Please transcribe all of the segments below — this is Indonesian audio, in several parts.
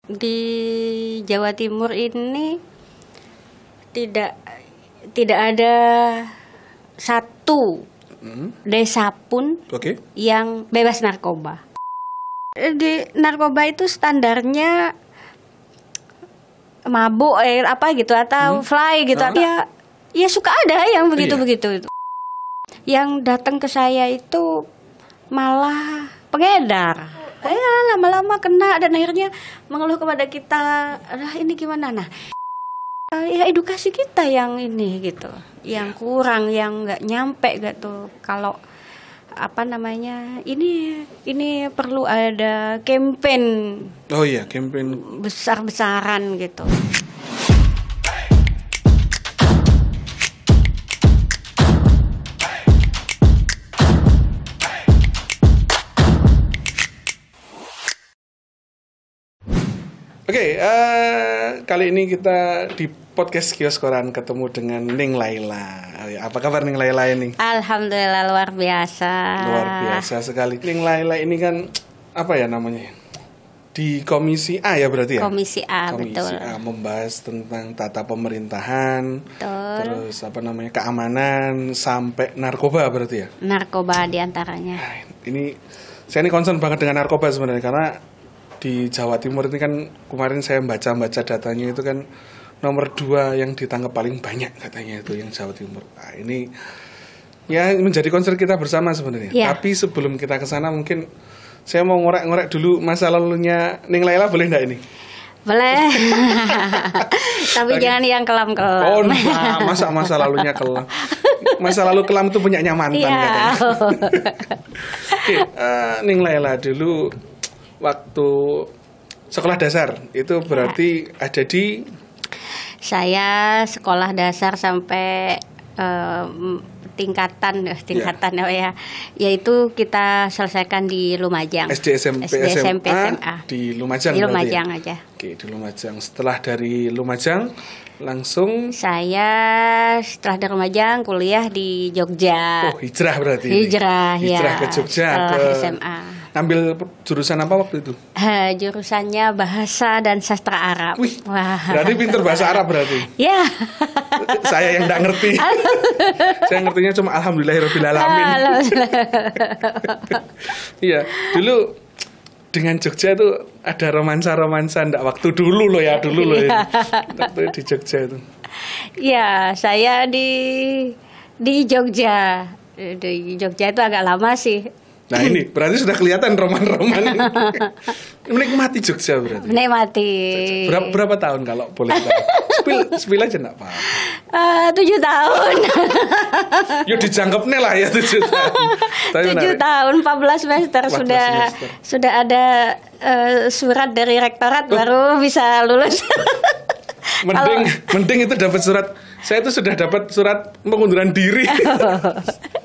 Di Jawa Timur ini tidak ada satu desa pun yang bebas narkoba. Di narkoba itu standarnya mabuk apa gitu atau fly gitu. Ya suka ada yang begitu-begitu itu. Yang datang ke saya itu malah pengedar. Ya lama-lama kena dan akhirnya mengeluh kepada kita, ini gimana? Nah, ya edukasi kita yang ini gitu, yang kurang, yang nggak nyampe gitu. Kalau apa namanya, ini perlu ada campaign. Oh iya, campaign besar-besaran gitu. Oke, kali ini kita di podcast Kios Koran ketemu dengan Ning Laila. Apa kabar Ning Laila ini? Alhamdulillah luar biasa. Luar biasa sekali. Ning Laila ini kan apa ya namanya? Di Komisi A ya berarti ya? Komisi A, betul. Komisi A membahas tentang tata pemerintahan, betul. Terus apa namanya keamanan sampai narkoba berarti ya? Narkoba diantaranya. Nah, saya ini concern banget dengan narkoba sebenarnya karena di Jawa Timur ini kan kemarin saya baca datanya itu kan nomor 2 yang ditangkap paling banyak katanya itu yang Jawa Timur. Nah, ini ya menjadi concern kita bersama sebenarnya. Ya. Tapi sebelum kita ke sana mungkin saya mau ngorek-ngorek dulu masa lalunya Ning Laila, boleh enggak ini? Boleh. Tapi jangan yang kelam-kelam. Oh, nah, masa lalunya kelam. Masa lalu kelam itu punyanya mantan katanya. Oke, Ning Laila dulu waktu sekolah dasar itu berarti ada di... Saya sekolah dasar sampai tingkatan ya, yaitu kita selesaikan di Lumajang. SD, SMP, SMA di Lumajang. Di Lumajang ya? aja. Oke, di Lumajang. Setelah dari Lumajang langsung saya setelah dari Lumajang kuliah di Jogja. Oh, hijrah berarti. Hijrah ke Jogja setelah ke SMA. Ambil jurusan apa waktu itu? Jurusannya bahasa dan sastra Arab. Wih, berarti pinter bahasa Arab berarti? Ya. Saya yang nggak ngerti. Saya ngertinya cuma alhamdulillahirobbilalamin. Iya, dulu dengan Jogja itu ada romansa ndak waktu dulu loh ya. Waktu di Jogja itu. Ya, saya di Jogja. Di Jogja itu agak lama sih. Nah ini berarti sudah kelihatan roman-roman ini. Menikmati Jogja berarti. Menikmati. Berapa tahun kalau boleh tahu? Spill aja enggak apa-apa. 7 tahun. Yuk dijangkepnya lah ya 7 tahun. 7 tahun 14 semester 14 sudah ada surat dari rektorat baru bisa lulus. Mending itu dapat surat. Saya itu sudah dapat surat pengunduran diri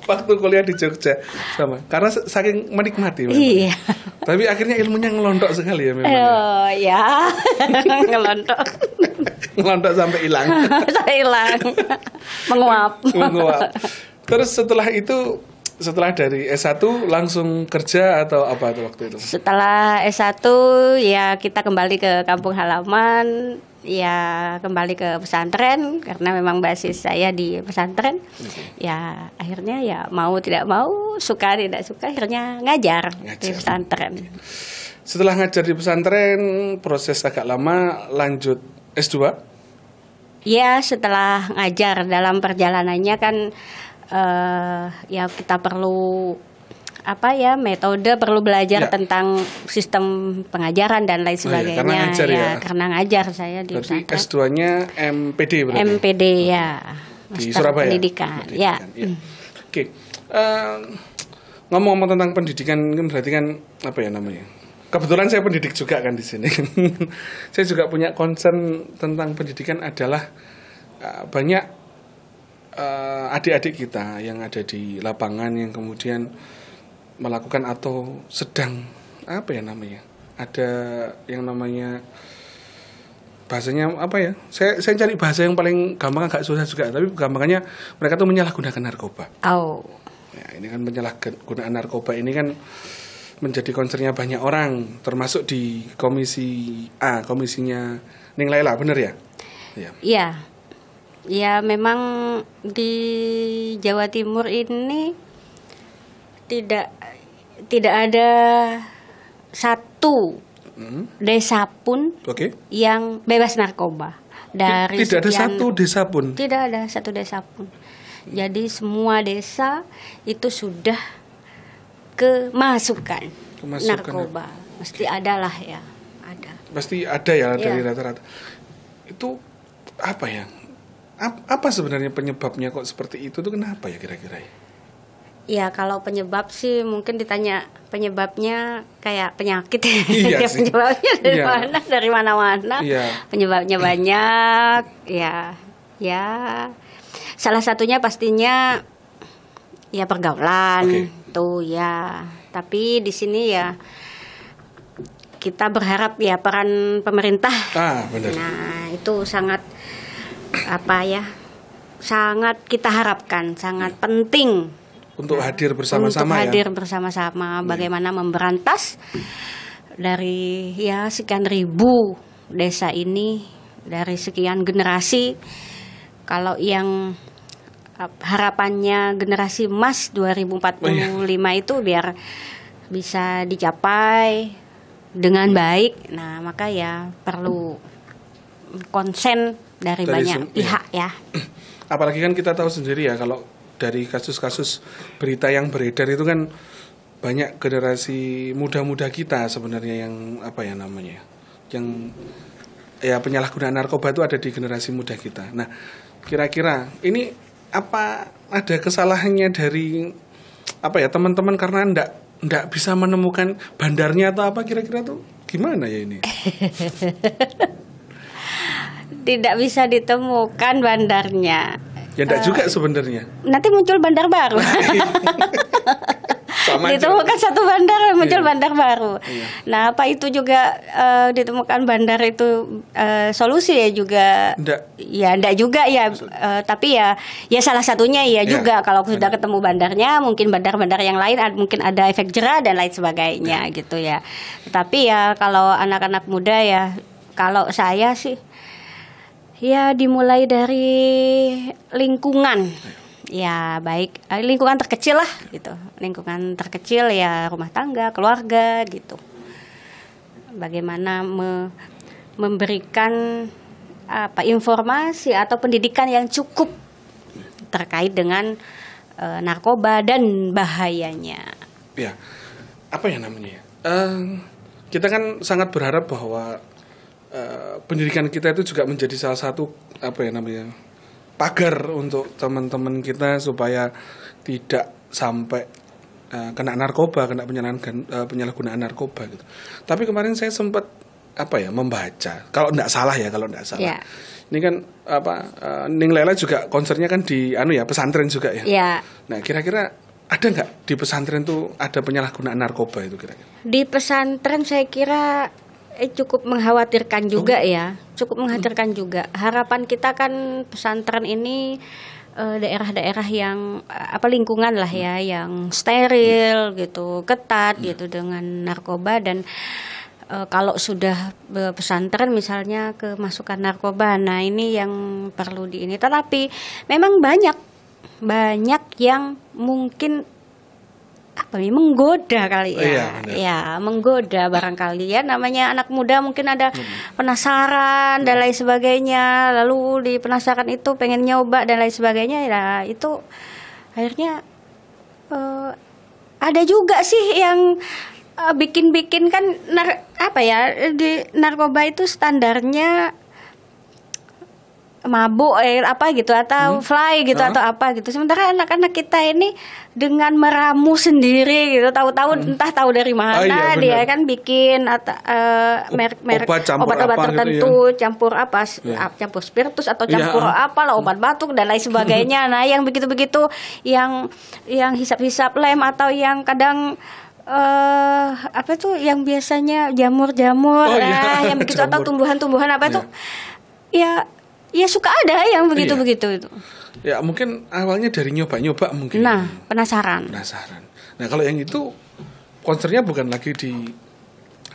waktu kuliah di Jogja sama. Karena saking menikmati. Iya. Tapi akhirnya ilmunya ngelontok sekali ya memang. Oh ya, ngelontok. Ngelontok sampai hilang. Menguap. Terus setelah dari S1 langsung kerja atau apa tuh waktu itu? Setelah S1 ya kita kembali ke kampung halaman. Ya kembali ke pesantren karena memang basis saya di pesantren. Ya akhirnya ya mau tidak mau, suka tidak suka akhirnya ngajar di pesantren. Setelah ngajar di pesantren proses agak lama, lanjut S2? Ya setelah ngajar dalam perjalanannya kan ya kita perlu metode, perlu belajar tentang sistem pengajaran dan lain sebagainya. Karena ngajar saya di pesantren. Berarti S2-nya MPD berarti? MPD ya. Di Surabaya? Pendidikan. Ya. Oke. Ngomong-ngomong tentang pendidikan, berarti kan apa ya namanya? Kebetulan saya pendidik juga kan di sini. Saya juga punya concern tentang pendidikan adalah banyak adik-adik kita yang ada di lapangan yang kemudian melakukan atau sedang apa ya namanya, ada yang namanya bahasanya apa ya, saya cari bahasa yang paling gampang, agak susah juga, tapi gampangannya mereka tuh menyalahgunakan narkoba. Oh. Ya, ini kan penyalahgunaan narkoba ini kan menjadi concernnya banyak orang, termasuk di komisi A, komisinya Ning Laila, bener ya? Iya. Iya. Ya memang di Jawa Timur ini tidak ada satu desa pun yang bebas narkoba. Dari tidak ada satu desa pun. Tidak ada satu desa pun. Jadi semua desa itu sudah kemasukan narkoba. Mesti ada lah ya, ada. Pasti ada ya dari rata-rata. Itu apa ya? Apa sebenarnya penyebabnya kok seperti itu tuh, kenapa ya kira-kira ya? Ya kalau penyebab sih mungkin ditanya penyebabnya kayak penyakit Iya ya. sih. Penyebabnya dari mana-mana. Iya. Penyebabnya banyak ya. Salah satunya pastinya ya pergaulan tuh ya. Tapi di sini ya kita berharap ya peran pemerintah. Benar. Nah, itu sangat sangat kita harapkan, sangat penting untuk hadir bersama-sama bagaimana memberantas dari sekian ribu desa ini, dari sekian generasi. Kalau yang harapannya generasi emas 2045 itu biar bisa dicapai dengan baik. Nah, maka ya perlu konsen dari banyak pihak ya. Apalagi kan kita tahu sendiri ya, kalau dari kasus-kasus berita yang beredar itu kan banyak generasi muda-muda kita sebenarnya yang yang penyalahgunaan narkoba itu ada di generasi muda kita. Nah, kira-kira ini apa ada kesalahannya dari teman-teman karena ndak bisa menemukan bandarnya atau apa, kira-kira tuh gimana ya ini? Tidak bisa ditemukan bandarnya. Ya enggak juga sebenarnya. Nanti muncul bandar baru. Ditemukan satu bandar, muncul bandar baru. Iya. Nah, apa itu juga ditemukan bandar itu solusi ya juga? Enggak. Ya enggak juga ya. Tapi ya salah satunya ya juga kalau sudah ketemu bandarnya, mungkin bandar-bandar yang lain mungkin ada efek jera dan lain sebagainya gitu ya. Tapi ya kalau anak-anak muda ya, kalau saya sih ya dimulai dari lingkungan. Ya baik, lingkungan terkecil lah gitu. Lingkungan terkecil ya rumah tangga, keluarga gitu. Bagaimana memberikan informasi atau pendidikan yang cukup terkait dengan narkoba dan bahayanya. Ya, apa ya namanya? Kita kan sangat berharap bahwa pendidikan kita itu juga menjadi salah satu pagar untuk teman-teman kita supaya tidak sampai kena narkoba, kena penyalahgunaan narkoba gitu. Tapi kemarin saya sempat membaca, kalau tidak salah. Yeah. Ini kan Ning Laila juga konsernya kan di pesantren juga ya. Yeah. Nah, kira-kira ada nggak di pesantren tuh ada penyalahgunaan narkoba itu kira-kira? Di pesantren saya kira cukup mengkhawatirkan juga ya, cukup mengkhawatirkan juga. Harapan kita kan pesantren ini daerah-daerah yang lingkungan lah ya, yang steril gitu, ketat gitu dengan narkoba. Dan kalau sudah pesantren misalnya kemasukan narkoba, nah ini yang perlu Tetapi memang banyak yang mungkin menggoda kali ya. Ya, menggoda barangkali ya, namanya anak muda mungkin ada penasaran dan lain sebagainya, lalu di penasaran itu pengen nyoba dan lain sebagainya. Ya itu akhirnya ada juga sih yang bikin kan di narkoba itu standarnya mabuk atau fly gitu atau apa gitu. Sementara anak-anak kita ini dengan meramu sendiri gitu, entah tahu dari mana dia kan bikin merek obat-obat tertentu gitu ya. Campur spiritus atau campur obat batuk dan lain sebagainya. Nah, yang begitu-begitu yang hisap-hisap lem atau yang kadang yang biasanya jamur-jamur yang begitu atau tumbuhan-tumbuhan itu ya suka ada yang begitu-begitu itu. Ya mungkin awalnya dari nyoba-nyoba mungkin. Nah, penasaran. Nah, kalau yang itu concernnya bukan lagi di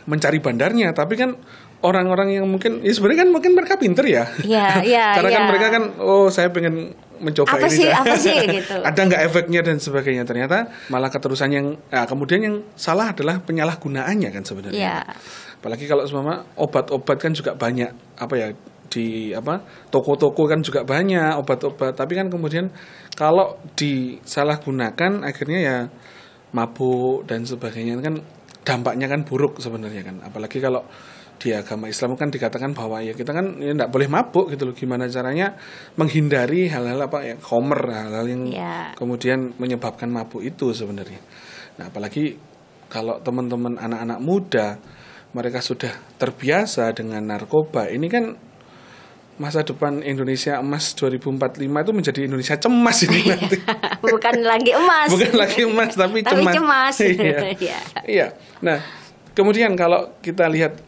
mencari bandarnya, tapi kan orang-orang yang mungkin ya sebenarnya kan mungkin mereka pinter ya. Iya. Karena kan mereka kan saya pengen mencoba apa ini. Apa sih gitu. Ada nggak efeknya dan sebagainya. Ternyata malah keterusan yang kemudian yang salah adalah penyalahgunaannya kan sebenarnya. Iya. Apalagi kalau semua obat-obat kan juga banyak di toko-toko kan juga banyak obat-obat, tapi kan kemudian kalau disalahgunakan akhirnya ya mabuk dan sebagainya kan dampaknya kan buruk sebenarnya kan. Apalagi kalau di agama Islam kan dikatakan bahwa ya kita kan ya tidak boleh mabuk gitu loh. Gimana caranya menghindari hal-hal khomer, hal-hal yang kemudian menyebabkan mabuk itu sebenarnya. Nah, apalagi kalau teman-teman anak-anak muda mereka sudah terbiasa dengan narkoba, ini kan masa depan Indonesia emas 2045 itu menjadi Indonesia cemas ini nanti. Bukan lagi emas. Bukan lagi emas tapi cemas. Iya. Nah, kemudian kalau kita lihat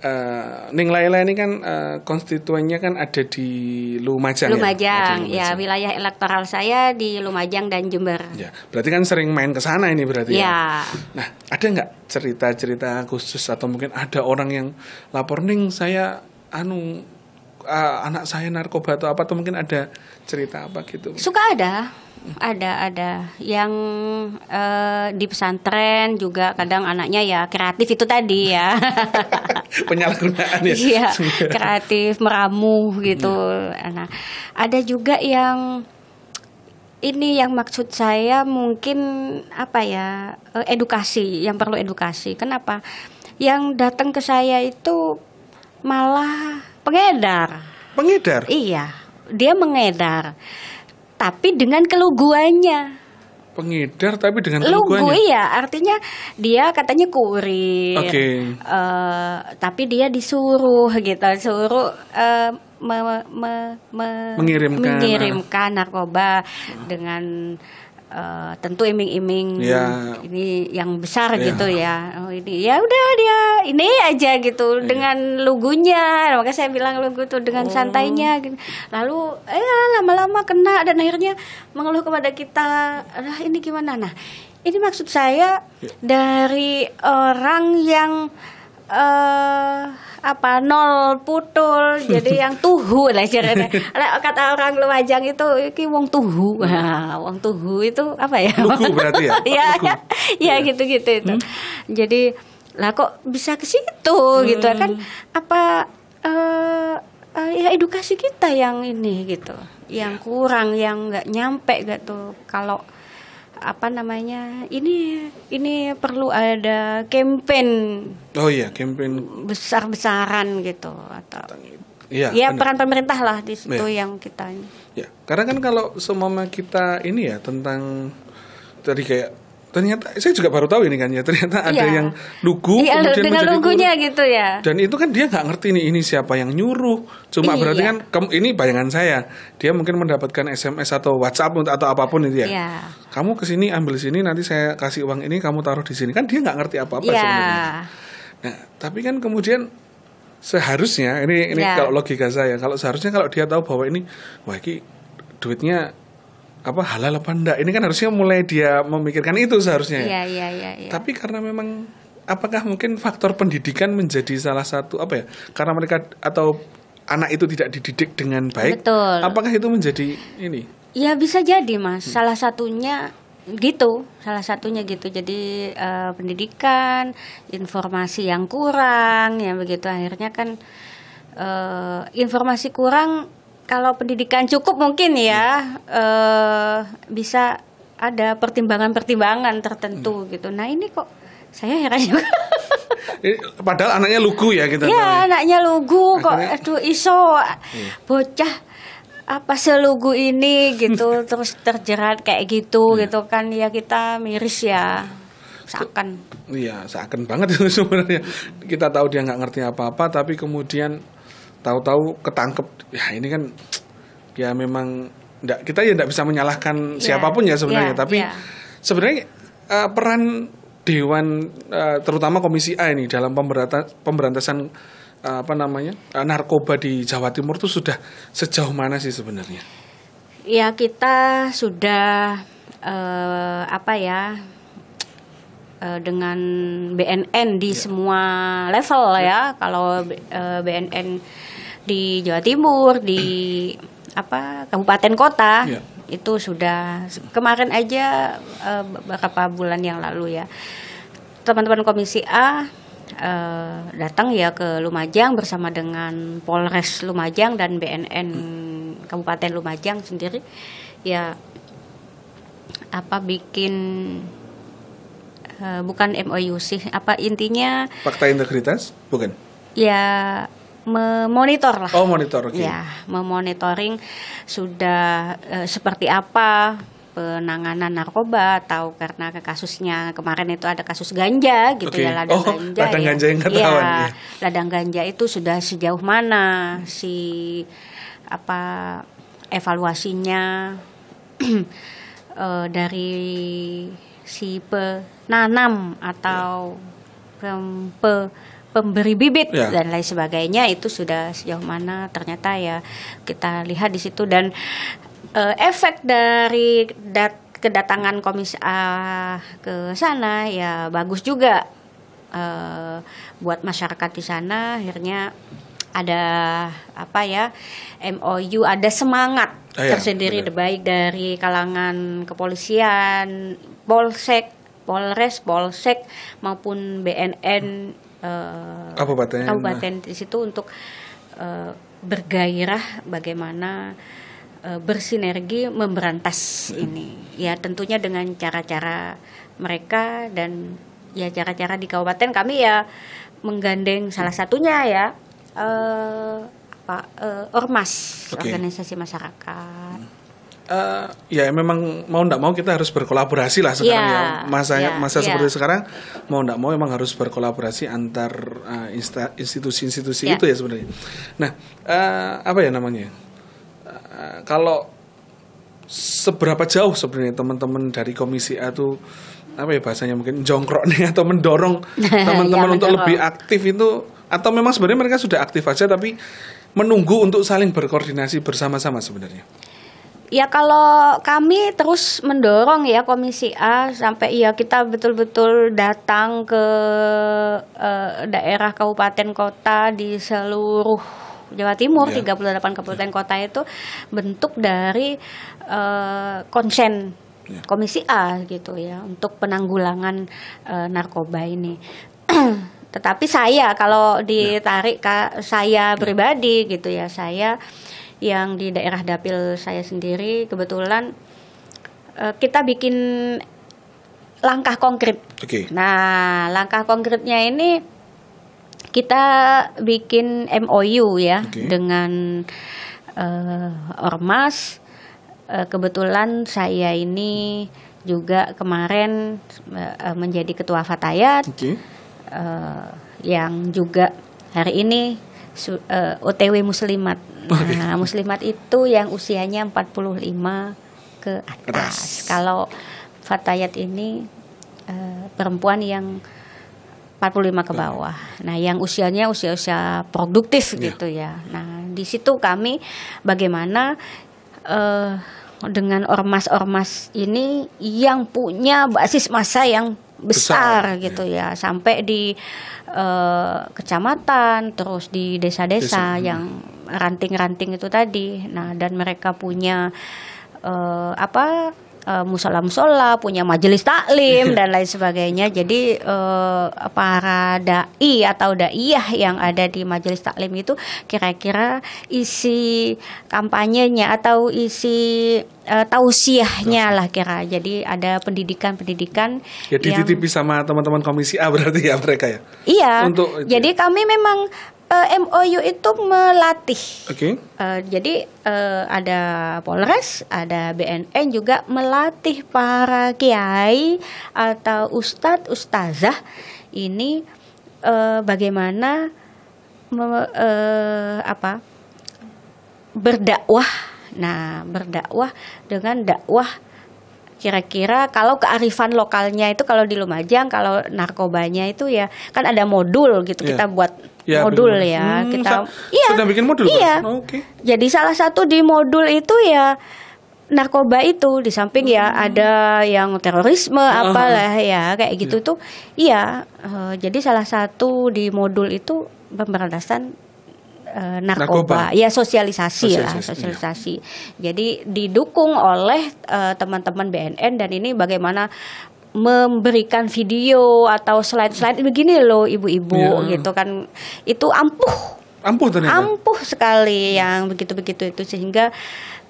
Ning Laila ini kan konstituennya kan ada di Lumajang. Lumajang, ya wilayah elektoral saya di Lumajang dan Jember. Ya, berarti kan sering main ke sana ini berarti ya. Nah, ada nggak cerita-cerita khusus atau mungkin ada orang yang lapor, Ning saya anak saya narkoba atau apa, atau mungkin ada cerita apa gitu? Suka ada yang di pesantren juga kadang anaknya ya kreatif itu tadi ya. Penyalahgunaan ya. Iya, kreatif meramu gitu. Nah, ada juga yang ini yang maksud saya mungkin edukasi, yang perlu edukasi. Kenapa? Yang datang ke saya itu malah pengedar. Pengedar? Iya, dia mengedar. Tapi dengan keluguannya. Pengedar tapi dengan keluguannya? Lugu, iya. Artinya dia katanya kurir. Okay. Tapi dia disuruh mengirimkan narkoba dengan tentu iming-iming ini yang besar gitu ya. Oh, ini ya udah dia ini aja gitu dengan lugunya. Makanya saya bilang lugu tuh dengan santainya gitu. Lalu lama-lama kena dan akhirnya mengeluh kepada kita, ini gimana? Nah, ini maksud saya dari orang yang nol putul jadi yang tuhu lah caranya. Kata orang Lumajang itu iki wong tuhu. Wong tuhu itu apa ya? Lugu berarti ya? Ya gitu-gitu itu. Jadi lah kok bisa ke situ gitu kan? Apa ya edukasi kita yang ini gitu. Yang kurang, yang enggak nyampe gitu. Kalau ini perlu ada campaign. Oh iya, campaign besar-besaran gitu atau ya peran pemerintah lah di situ yang kita. Ya, karena kan kalau semua kita ini ya tentang tadi kayak ternyata saya juga baru tahu ini kan ya, ternyata ada yang lugu kemudian dengan lugunya gitu ya. Dan itu kan dia nggak ngerti nih ini siapa yang nyuruh. Cuma berarti kan ini bayangan saya, dia mungkin mendapatkan SMS atau WhatsApp atau apapun itu ya. Kamu kesini ambil sini, nanti saya kasih uang ini, kamu taruh di sini, kan dia nggak ngerti apa-apa sebenarnya. Nah, tapi kan kemudian seharusnya ini kalau logika saya, kalau dia tahu bahwa ini duitnya halal apa enggak, ini kan harusnya mulai dia memikirkan itu seharusnya. Iya. Tapi karena memang apakah mungkin faktor pendidikan menjadi salah satu karena mereka atau anak itu tidak dididik dengan baik. Betul. Apakah itu menjadi ini? Ya bisa jadi Mas, salah satunya gitu. Jadi pendidikan, informasi yang kurang, ya begitu akhirnya kan informasi kurang. Kalau pendidikan cukup mungkin ya bisa ada pertimbangan-pertimbangan tertentu gitu. Nah ini kok saya heran juga. Padahal anaknya lugu ya kita. Ya anaknya lugu kok, iso bocah apa selugu ini gitu terus terjerat kayak gitu gitu kan ya, kita miris ya. Seakan banget itu sebenarnya. Kita tahu dia nggak ngerti apa-apa tapi kemudian tahu-tahu ketangkep, ya ini kan ya memang kita ya tidak bisa menyalahkan siapapun ya sebenarnya, tapi sebenarnya peran Dewan terutama Komisi A ini dalam pemberantasan narkoba di Jawa Timur itu sudah sejauh mana sih sebenarnya? Ya kita sudah dengan BNN di semua level ya. Kalau BNN di Jawa Timur, di kabupaten kota itu sudah kemarin aja beberapa bulan yang lalu ya, teman-teman Komisi A datang ya ke Lumajang bersama dengan Polres Lumajang dan BNN Kabupaten Lumajang sendiri ya, bikin bukan MOU sih, intinya fakta integritas bukan ya, memonitor lah. Oh, monitor, oke. Ya, memonitoring sudah seperti apa penanganan narkoba, atau karena kasusnya kemarin itu ada kasus ganja gitu ya, ladang ganja. Ladang ganja yang ketahuan ya. Ladang ganja itu sudah sejauh mana evaluasinya dari si penanam atau pemberi bibit dan lain sebagainya, itu sudah sejauh mana ternyata ya kita lihat di situ. Dan efek dari kedatangan Komisi A ke sana ya bagus juga buat masyarakat di sana. Akhirnya ada MOU, ada semangat tersendiri baik dari kalangan kepolisian, Polres, Polsek maupun BNN kabupaten di situ untuk bergairah bagaimana bersinergi memberantas ini. Ya tentunya dengan cara-cara mereka, dan ya cara-cara di kabupaten kami ya menggandeng salah satunya ya ormas, organisasi masyarakat. Ya memang mau ndak mau kita harus berkolaborasi lah sekarang masa seperti sekarang, mau ndak mau memang harus berkolaborasi antar institusi-institusi itu ya sebenarnya. Nah, kalau seberapa jauh sebenarnya teman-teman dari Komisi A itu bahasanya mungkin jongkrok nih atau mendorong teman-teman untuk lebih aktif itu, atau memang sebenarnya mereka sudah aktif aja tapi menunggu untuk saling berkoordinasi bersama-sama sebenarnya? Ya kalau kami terus mendorong ya Komisi A sampai ya kita betul-betul datang ke daerah kabupaten kota di seluruh Jawa Timur, 38 kabupaten kota itu bentuk dari konsen Komisi A gitu ya untuk penanggulangan narkoba ini. Tetapi saya kalau ditarik saya pribadi gitu ya, saya yang di daerah dapil saya sendiri kebetulan kita bikin langkah konkret. Nah, langkah konkretnya ini kita bikin MOU ya dengan ormas. Kebetulan saya ini juga kemarin menjadi ketua Fatayat, yang juga hari ini OTW Muslimat. Nah, Muslimat itu yang usianya 45 ke atas. Kalau Fatayat ini perempuan yang 45 ke bawah. Nah, yang usianya usia produktif gitu ya. Nah, di situ kami bagaimana dengan ormas-ormas ini yang punya basis massa yang besar gitu ya, sampai di kecamatan, terus di desa-desa yang ranting-ranting itu tadi. Nah, dan mereka punya musola-musola, punya majelis taklim dan lain sebagainya. Jadi para dai atau daiyah yang ada di majelis taklim itu kira-kira isi kampanyenya atau isi tausiahnya lah kira. Jadi ada pendidikan-pendidikan ya dititipi sama teman-teman Komisi A berarti ya mereka ya. Iya. Jadi kami memang MOU itu melatih. Jadi ada Polres, ada BNN juga melatih para kiai atau ustadz ustazah ini bagaimana berdakwah. Nah, berdakwah dengan dakwah kira-kira kalau kearifan lokalnya itu, kalau di Lumajang kalau narkobanya itu ya kan ada modul gitu, kita buat modul ya, kita sudah bikin modul. Jadi salah satu di modul itu ya narkoba itu, di samping ya ada yang terorisme apalah ya kayak gitu tuh. Iya, jadi salah satu di modul itu pemberantasan narkoba. Ya sosialisasi. Jadi didukung oleh teman-teman BNN, dan ini bagaimana memberikan video atau slide-slide begini loh ibu-ibu gitu kan, itu ampuh ternyata. Ampuh sekali yang begitu-begitu itu, sehingga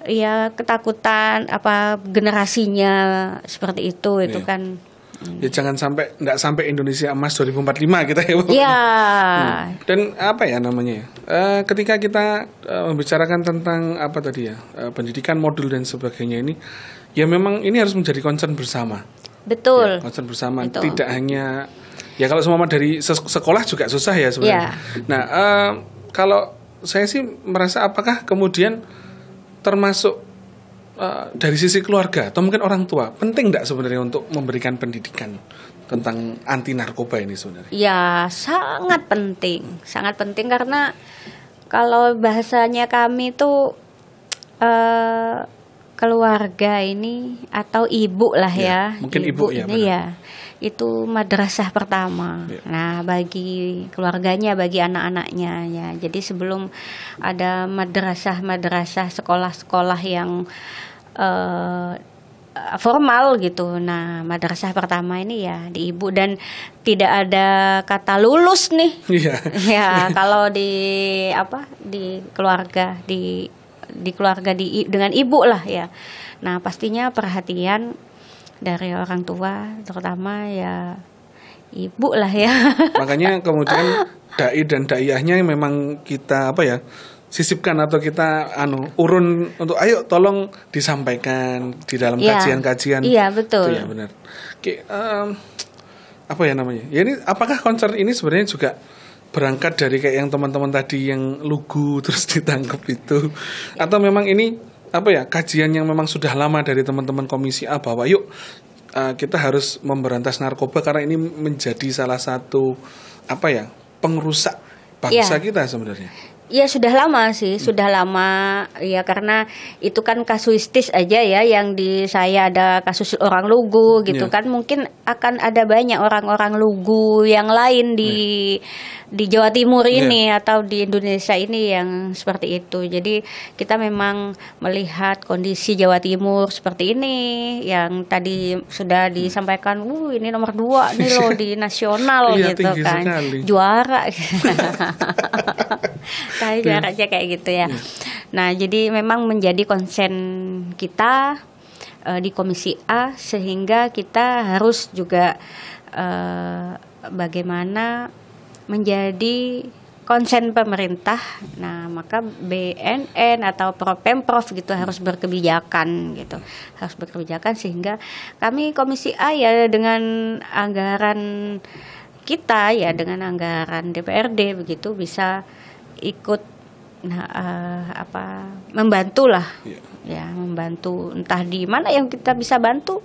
ya ketakutan apa generasinya seperti itu kan. Ya jangan nggak sampai Indonesia Emas 2045 kita ya. Iya. Dan apa ya namanya? Ketika kita membicarakan tentang apa tadi ya, pendidikan modul dan sebagainya ini, ya memang ini harus menjadi concern bersama. Betul. Ya, concern bersama. Betul. Tidak hanya ya kalau semua dari sekolah juga susah ya sebenarnya. Nah, kalau saya sih merasa apakah kemudian termasuk dari sisi keluarga atau mungkin orang tua penting nggak sebenarnya untuk memberikan pendidikan tentang anti narkoba ini sebenarnya? Ya sangat penting karena kalau bahasanya kami tuh keluarga ini atau ibu lah ya mungkin ibu ini ya itu madrasah pertama. Nah bagi keluarganya, bagi anak-anaknya ya. Jadi sebelum ada madrasah sekolah-sekolah yang formal gitu. Nah, madrasah pertama ini ya di ibu, dan tidak ada kata lulus nih. Ya, kalau di keluarga dengan ibu lah ya. Nah, pastinya perhatian dari orang tua, terutama ya ibu lah ya. Makanya kemudian dai dan daiyahnya memang kita sisipkan atau kita urun untuk ayo tolong disampaikan di dalam kajian-kajian. Iya, betul. Itu ya benar. Oke, apa ya namanya? Ya ini apakah concern ini sebenarnya juga berangkat dari kayak yang teman-teman tadi yang lugu terus ditangkap itu, atau memang ini kajian yang memang sudah lama dari teman-teman Komisi A bahwa yuk kita harus memberantas narkoba karena ini menjadi salah satu pengrusak bangsa kita sebenarnya. Ya sudah lama sih, sudah lama ya, karena itu kan kasuistis aja ya, yang di saya ada kasus orang lugu gitu kan, mungkin akan ada banyak orang-orang lugu yang lain di Jawa Timur ini atau di Indonesia ini yang seperti itu. Jadi kita memang melihat kondisi Jawa Timur seperti ini yang tadi sudah disampaikan, ini nomor 2 nih loh di nasional gitu kan, sekali. Juara. Kayak jaraknya kayak gitu ya. Nah, jadi memang menjadi konsen kita di Komisi A, sehingga kita harus juga bagaimana menjadi konsen pemerintah. Nah, maka BNN atau Pemprov gitu harus berkebijakan gitu. Harus berkebijakan sehingga kami Komisi A ya dengan anggaran kita ya, dengan anggaran DPRD begitu bisa ikut membantu lah ya, membantu entah di mana yang kita bisa bantu.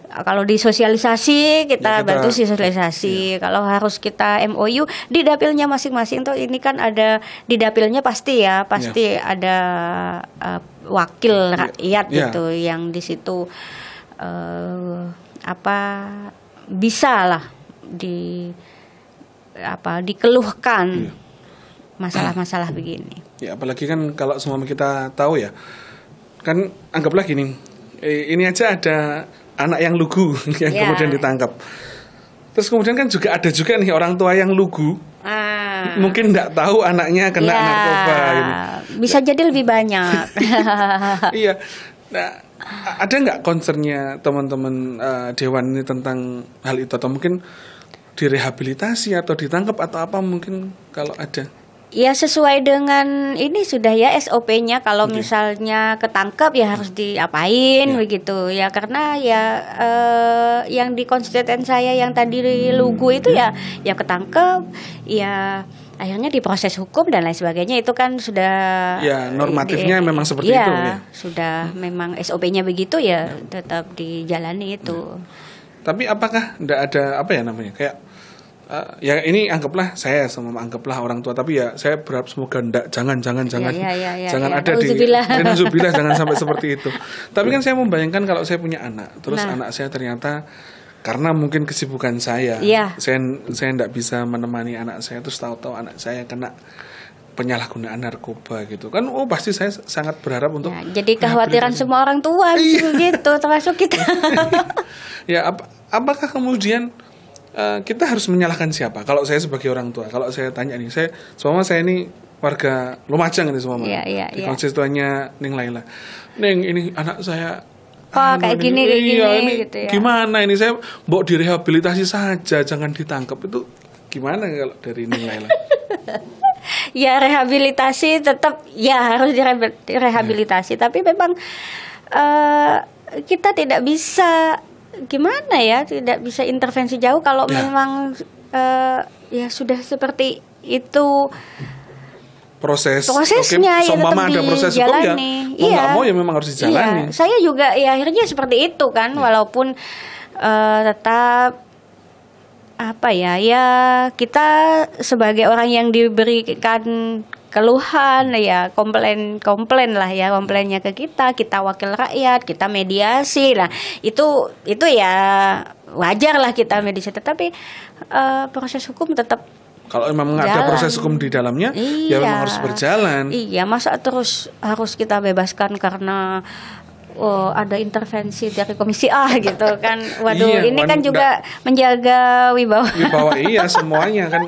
Kalau di sosialisasi kita bantu sosialisasi, kalau harus kita MOU di dapilnya masing-masing tuh, ini kan ada di dapilnya pasti ada wakil rakyat gitu yang di situ bisa lah dikeluhkan masalah-masalah begini. Ya, apalagi kan kalau semua kita tahu ya, kan anggaplah gini, ini aja ada anak yang lugu yang kemudian ditangkap. Terus kemudian kan ada juga nih orang tua yang lugu, mungkin nggak tahu anaknya kena narkoba. Gitu. Bisa jadi lebih banyak. Iya. Nah, ada nggak concernnya teman-teman Dewan ini tentang hal itu, atau mungkin direhabilitasi atau ditangkap atau apa mungkin kalau ada? Ya sesuai dengan ini sudah ya SOP-nya, kalau misalnya ketangkep ya harus diapain begitu ya, karena ya yang di konstituen saya yang tadi lugu itu ya ketangkep ya akhirnya diproses hukum dan lain sebagainya, itu kan sudah normatifnya memang seperti itu ya. Sudah memang SOP-nya begitu ya, tetap dijalani itu. Tapi apakah enggak ada kayak Ya ini anggaplah saya sama anggaplah orang tua, tapi ya saya berharap semoga jangan ada di Nauzubillah, jangan sampai seperti itu. Tapi kan saya membayangkan kalau saya punya anak, terus anak saya ternyata karena mungkin kesibukan saya tidak bisa menemani anak saya, terus tahu-tahu anak saya kena penyalahgunaan narkoba gitu kan, pasti saya sangat berharap untuk jadi kekhawatiran semua orang tua gitu, termasuk kita. Ya apakah kemudian kita harus menyalahkan siapa? Kalau saya sebagai orang tua, kalau saya tanya nih, saya ini warga Lumajang ini semua, di konstituennya Ning Laila. Ning, ini anak saya kayak gini gitu ya. Gimana ini, saya mau direhabilitasi saja, jangan ditangkap, itu gimana kalau dari Ning Laila? Ya rehabilitasi tetap harus direhabilitasi, tapi memang kita tidak bisa tidak bisa intervensi jauh kalau memang sudah seperti itu prosesnya. Seumpama ada proses hukum mau nggak mau ya memang harus dijalani. Saya juga akhirnya seperti itu kan, walaupun tetap kita sebagai orang yang diberikan keluhan komplainnya ke kita wakil rakyat, kita mediasi lah, itu wajar lah kita mediasi, tetapi proses hukum tetap kalau memang ada proses hukum di dalamnya ya memang harus berjalan. Masa terus harus kita bebaskan karena ada intervensi dari Komisi A gitu kan. Waduh, ini kan juga menjaga wibawa semuanya kan.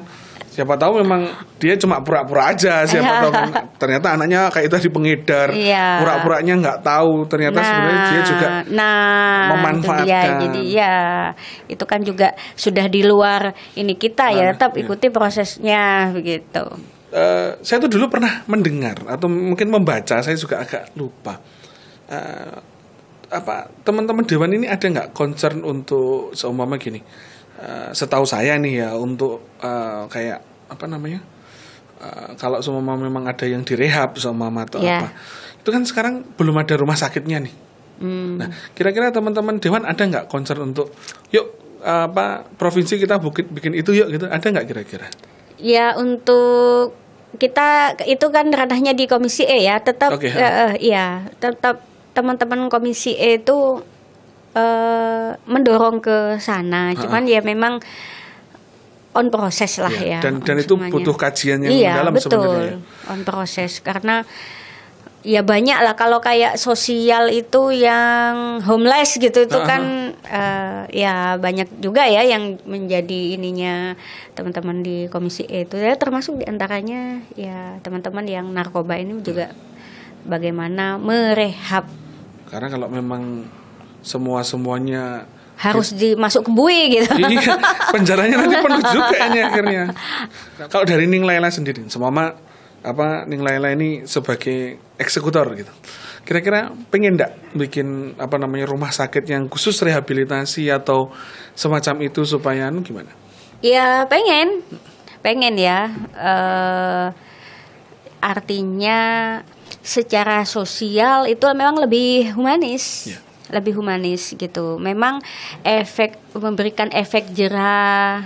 Siapa tahu memang dia cuma pura-pura aja, siapa tahu ternyata anaknya kayak tadi pengedar, pura-puranya nggak tahu, ternyata sebenarnya dia juga memanfaatkan. Jadi itu kan juga sudah di luar ini kita tetap ikuti prosesnya begitu. Saya tuh dulu pernah mendengar atau mungkin membaca, saya juga agak lupa. Teman-teman dewan ini ada nggak concern untuk seumpama gini? Setahu saya nih untuk kayak kalau seumpama memang ada yang direhab seumpama atau itu kan sekarang belum ada rumah sakitnya nih. Nah, kira-kira teman-teman dewan ada nggak concern untuk provinsi kita bikin itu gitu, ada nggak kira-kira? Ya, untuk kita itu kan ranahnya di Komisi E tetap tetap teman-teman Komisi E itu mendorong ke sana, cuman memang on proses lah dan itu butuh kajian yang mendalam sebenarnya. On proses, karena banyak lah kalau kayak sosial itu yang homeless gitu itu kan banyak juga yang menjadi ininya teman-teman di Komisi E itu termasuk diantaranya teman-teman yang narkoba ini juga bagaimana merehab, karena kalau memang semuanya harus dimasuk ke bui gitu. Penjaranya nanti penuh juga ini akhirnya. Kalau dari Ning Laila sendiri, semama Ning Laila ini sebagai eksekutor gitu, kira-kira pengen nggak bikin rumah sakit yang khusus rehabilitasi atau semacam itu supaya gimana? Ya pengen artinya secara sosial itu memang lebih humanis. Lebih humanis gitu. Memang memberikan efek jerah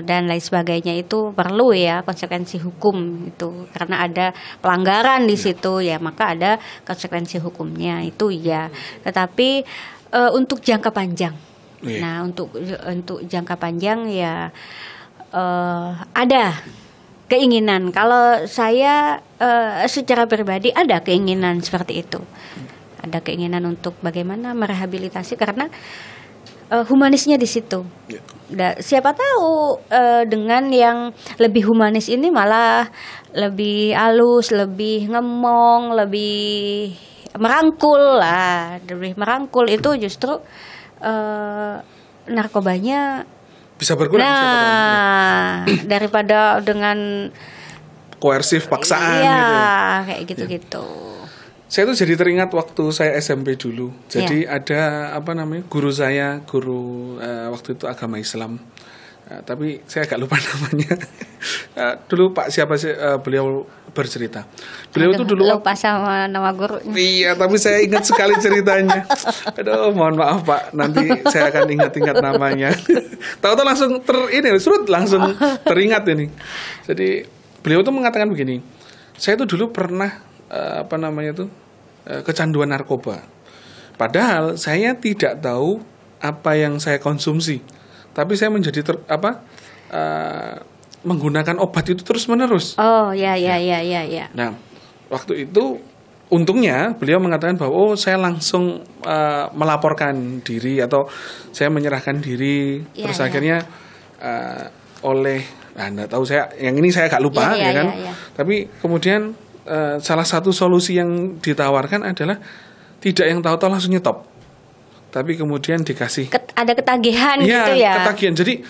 dan lain sebagainya itu perlu konsekuensi hukum itu, karena ada pelanggaran di situ maka ada konsekuensi hukumnya itu Tetapi untuk jangka panjang. Nah, untuk jangka panjang ada keinginan. Kalau saya secara pribadi ada keinginan seperti itu. Ada keinginan untuk bagaimana merehabilitasi, karena humanisnya di situ. Siapa tahu dengan yang lebih humanis ini malah lebih halus, lebih ngemong, lebih merangkul lah. Lebih merangkul itu justru narkobanya bisa berkurang. Daripada dengan koersif paksaan kayak gitu-gitu. Saya tuh jadi teringat waktu saya SMP dulu. Jadi ada guru waktu itu agama Islam. Tapi saya agak lupa namanya. Dulu Pak siapa sih beliau bercerita. Beliau itu dulu lupa sama nama guru. Iya, tapi saya ingat sekali ceritanya. Aduh, mohon maaf Pak, nanti saya akan ingat-ingat namanya. Tahu-tahu langsung langsung teringat ini. Jadi beliau tuh mengatakan begini. Saya tuh dulu pernah kecanduan narkoba. Padahal saya tidak tahu apa yang saya konsumsi. Tapi saya menjadi menggunakan obat itu terus-menerus. Oh, ya. Nah, waktu itu untungnya beliau mengatakan bahwa saya langsung melaporkan diri atau saya menyerahkan diri. Terus akhirnya enggak tahu yang ini saya agak lupa kan. Tapi kemudian salah satu solusi yang ditawarkan adalah tidak yang tahu-tahu langsung nyetop. Tapi kemudian dikasih ada ketagihan gitu ya. Ketagihan. Jadi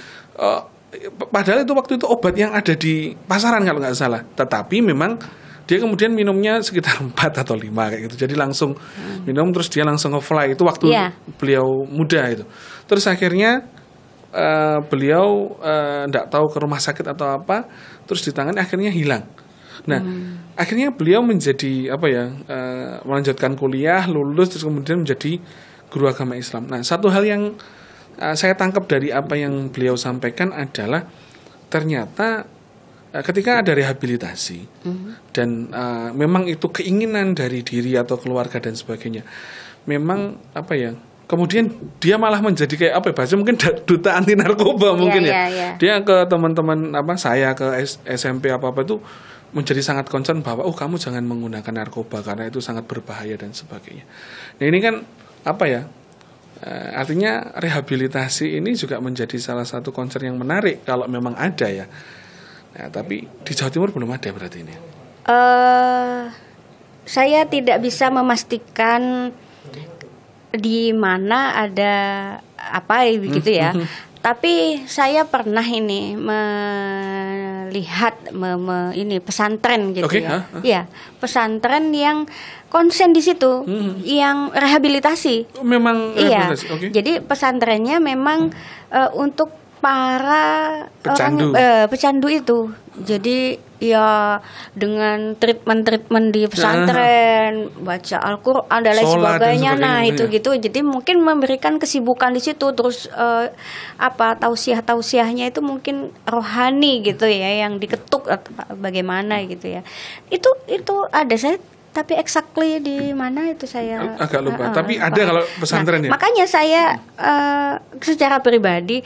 padahal itu waktu itu obat yang ada di pasaran kalau nggak salah. Tetapi memang dia kemudian minumnya sekitar 4 atau 5 kayak gitu. Jadi langsung minum terus dia langsung nge-fly. Itu waktu beliau muda itu. Terus akhirnya beliau nggak tahu ke rumah sakit atau apa, terus ditangani akhirnya hilang. Nah, akhirnya beliau menjadi melanjutkan kuliah, lulus terus kemudian menjadi guru agama Islam. Nah, satu hal yang saya tangkap dari apa yang beliau sampaikan adalah ternyata ketika ada rehabilitasi dan memang itu keinginan dari diri atau keluarga dan sebagainya, memang kemudian dia malah menjadi kayak bahasa mungkin duta anti narkoba mungkin dia ke teman-teman saya ke SMP apa itu menjadi sangat concern bahwa kamu jangan menggunakan narkoba karena itu sangat berbahaya dan sebagainya. Nah, ini kan artinya rehabilitasi ini juga menjadi salah satu concern yang menarik kalau memang ada ya. Nah, tapi di Jawa Timur belum ada berarti ini. Saya tidak bisa memastikan di mana ada apa begitu ya. Tapi saya pernah ini melihat ini pesantren gitu ya. Iya, pesantren yang konsen di situ, yang rehabilitasi. Memang rehabilitasi. Iya. Jadi pesantrennya memang untuk para pecandu itu. Jadi ya dengan treatment di pesantren, baca Al-Qur'an dan lain sebagainya. Nah, itu gitu. Jadi mungkin memberikan kesibukan di situ, terus tausiah-tausiahnya itu mungkin rohani gitu ya, yang diketuk atau bagaimana gitu ya. Itu ada saya. Tapi exactly di mana itu saya agak lupa. Tapi ada kalau pesantren ya. Makanya saya secara pribadi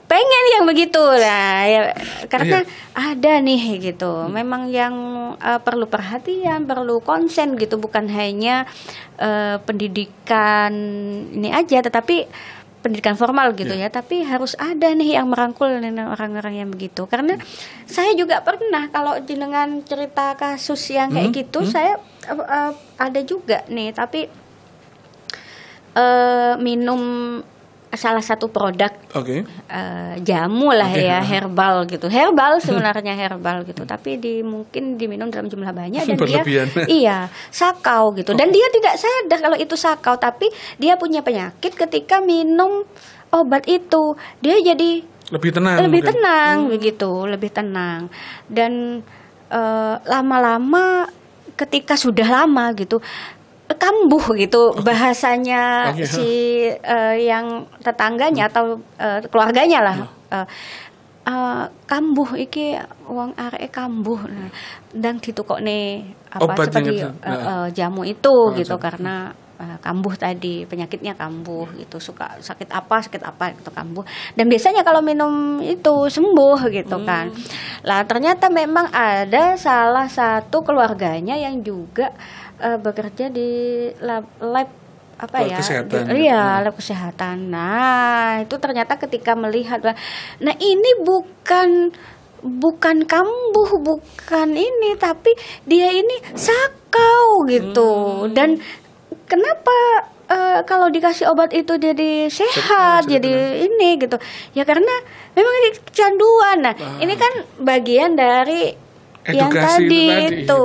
pengen yang begitu lah ya, karena ada nih gitu. Memang yang perlu perhatian, perlu konsen gitu, bukan hanya pendidikan ini aja, tetapi pendidikan formal gitu ya, tapi harus ada nih yang merangkul orang-orang yang begitu. Karena saya juga pernah kalau dengan cerita kasus yang kayak gitu, saya ada juga nih, tapi minum salah satu produk jamu lah herbal gitu, sebenarnya herbal gitu, tapi mungkin diminum dalam jumlah banyak dan dia sakau gitu, dan dia tidak sadar kalau itu sakau, tapi dia punya penyakit ketika minum obat itu dia jadi lebih tenang begitu, lebih tenang, dan lama-lama ketika sudah lama gitu kambuh gitu bahasanya yang tetangganya atau keluarganya lah, kambuh iki wong arek kambuh, dan ditukokne seperti jamu itu gitu, karena kambuh tadi, penyakitnya kambuh gitu, suka sakit apa gitu kambuh, dan biasanya kalau minum itu sembuh gitu kan. Lah ternyata memang ada salah satu keluarganya yang juga bekerja di lab kesehatan. Lab kesehatan. Nah, itu ternyata ketika melihat, nah ini bukan kambuh, bukan ini, tapi dia ini sakau gitu. Dan kenapa kalau dikasih obat itu jadi sehat, jadi ini gitu? Ya karena memang ini kecanduan. Nah, ini kan bagian dari edukasi yang tadi itu.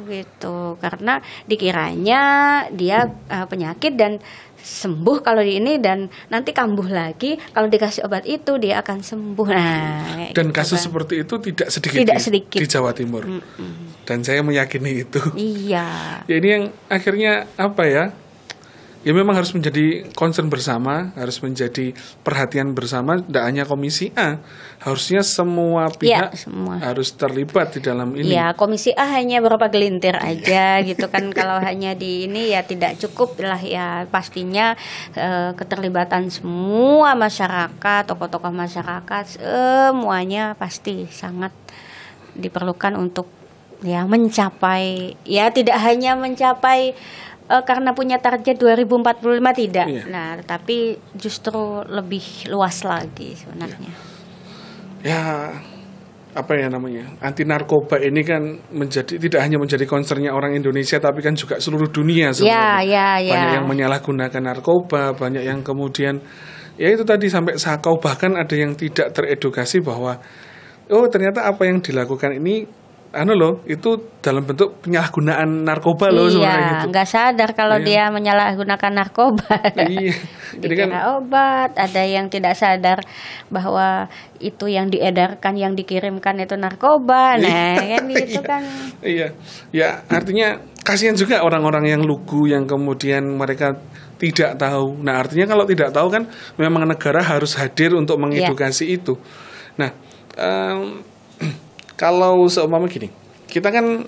Gitu, karena dikiranya dia penyakit dan sembuh kalau di ini, dan nanti kambuh lagi kalau dikasih obat itu dia akan sembuh. Nah, dan gitu kasus kan. seperti itu tidak sedikit, di Jawa Timur. Dan saya meyakini itu. Iya. Ya ini yang akhirnya apa ya? Ya memang harus menjadi concern bersama, harus menjadi perhatian bersama, tidak hanya Komisi A, harusnya semua pihak semua harus terlibat di dalam ini. Ya, Komisi A hanya beberapa gelintir aja gitu kan. Kalau hanya di ini ya tidak cukup lah ya. Pastinya keterlibatan semua masyarakat, tokoh-tokoh masyarakat, semuanya pasti sangat diperlukan untuk ya mencapai, ya tidak hanya mencapai karena punya target 2045 tidak. Iya. Nah, tapi justru lebih luas lagi sebenarnya. Ya, apa ya namanya? Anti narkoba ini kan tidak hanya menjadi concernnya orang Indonesia, tapi kan juga seluruh dunia sebenarnya. Banyak yang menyalahgunakan narkoba, banyak yang kemudian ya itu tadi sampai sakau, bahkan ada yang tidak teredukasi bahwa ternyata apa yang dilakukan ini itu dalam bentuk penyalahgunaan narkoba sebenarnya gitu. Nggak sadar kalau dia menyalahgunakan narkoba. Iya. Jadi kan obat, ada yang tidak sadar bahwa itu yang diedarkan, yang dikirimkan itu narkoba. Nah, kan gitu kan. Iya. Ya, artinya kasihan juga orang-orang yang lugu, yang kemudian mereka tidak tahu. Nah, artinya kalau tidak tahu kan memang negara harus hadir untuk mengedukasi itu. Nah, kalau seumpama gini, kita kan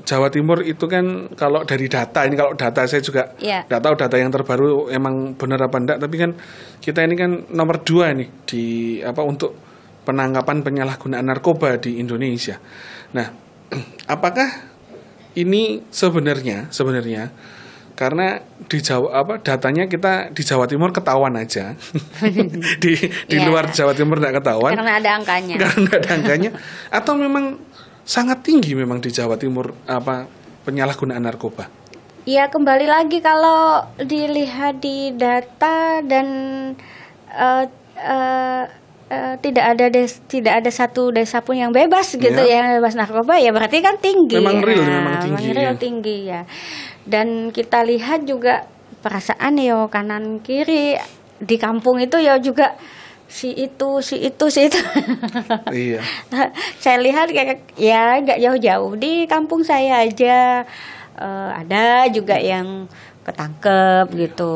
Jawa Timur itu kan kalau dari data ini, kalau data saya juga nggak tahu data yang terbaru emang benar apa enggak, tapi kan kita ini kan nomor 2 nih di untuk penangkapan penyalahgunaan narkoba di Indonesia. Nah, apakah ini sebenarnya karena di Jawa datanya kita di Jawa Timur ketahuan aja. di luar Jawa Timur enggak ketahuan. Karena ada angkanya. Atau memang sangat tinggi memang di Jawa Timur penyalahgunaan narkoba. Ya, kembali lagi kalau dilihat di data dan tidak ada satu desa pun yang bebas gitu yang bebas narkoba, ya berarti kan tinggi. Memang real tinggi ya. Dan kita lihat juga perasaan kanan kiri di kampung itu juga si itu. Iya. Saya lihat nggak jauh-jauh di kampung saya aja ada juga yang ketangkep gitu.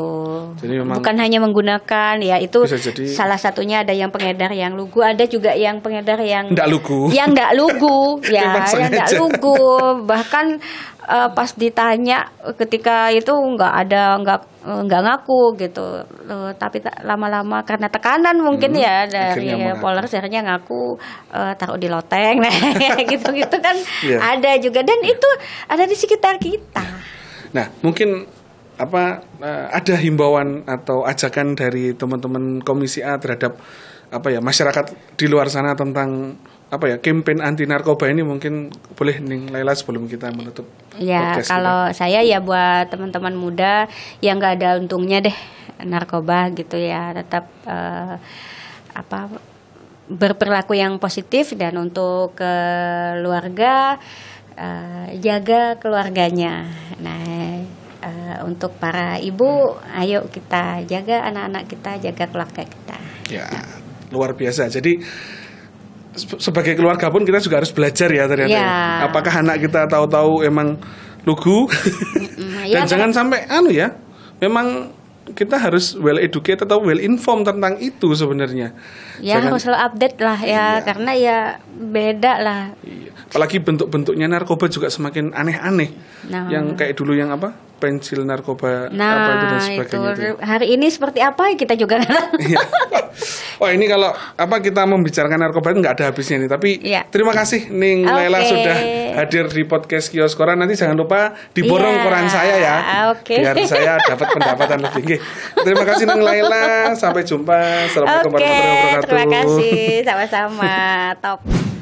Jadi bukan hanya menggunakan, ya itu salah satunya ada yang pengedar yang lugu, ada juga yang pengedar yang nggak lugu. Yang nggak lugu, yang nggak lugu. Bahkan pas ditanya ketika itu nggak ngaku gitu. Tapi lama-lama karena tekanan mungkin dari Polres akhirnya ngaku taruh di loteng, gitu kan ada juga, dan itu ada di sekitar kita. Nah, mungkin ada himbauan atau ajakan dari teman-teman Komisi A terhadap masyarakat di luar sana tentang campaign anti narkoba ini, mungkin boleh Ning Laila sebelum kita menutup podcast kalau kita. Saya buat teman-teman muda yang nggak ada untungnya deh narkoba gitu ya, tetap berperilaku yang positif, dan untuk keluarga jaga keluarganya. Nah, untuk para ibu, ayo kita jaga anak-anak kita, jaga keluarga kita. Ya, luar biasa. Jadi sebagai keluarga pun kita juga harus belajar ya ternyata. Apakah anak kita tahu-tahu emang lugu? Dan jangan sampai memang kita harus well educated atau well informed tentang itu sebenarnya. Harus selalu update lah karena beda lah. Apalagi bentuk-bentuknya narkoba juga semakin aneh-aneh. Yang kayak dulu yang pensil narkoba itu dan sebagainya. Itu. Hari ini seperti apa kita juga nggak tahu. Wah, ini kalau kita membicarakan narkoba itu nggak ada habisnya nih. Tapi terima kasih Ning Laila sudah hadir di podcast Kios Koran. Nanti jangan lupa diborong koran saya ya. Biar saya dapat pendapatan lebih. Terima kasih Ning Laila. Sampai jumpa. Assalamualaikum warahmatullahi wabarakatuh. Terima kasih. Sama-sama. Top.